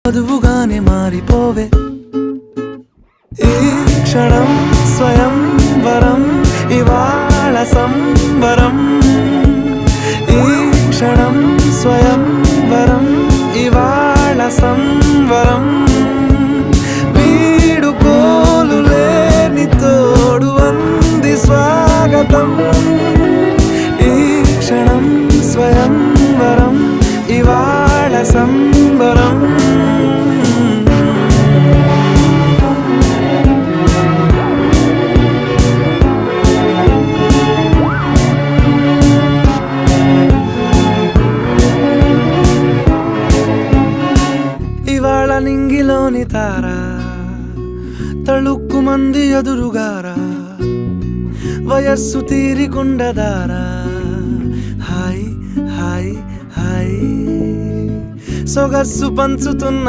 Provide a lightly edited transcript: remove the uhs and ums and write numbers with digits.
చదువుగానే మారిపోవే ఈ క్షణం స్వయం వరం ఇవాళ సంబరం ఈ క్షణం స్వయం వరం ఇవాళ సంవరం వీడుకోలు లేని తోడు అంది స్వాగతం ఈ క్షణం స్వయం వరం ఇవాళ సంబరం ఇవాళ నింగిలోని తారా తళుక్కు మంది ఎదురుగారా వయస్సు తీరికుండదారా హాయ్ హాయ్ హాయ్ సొగస్సు పంచుతున్న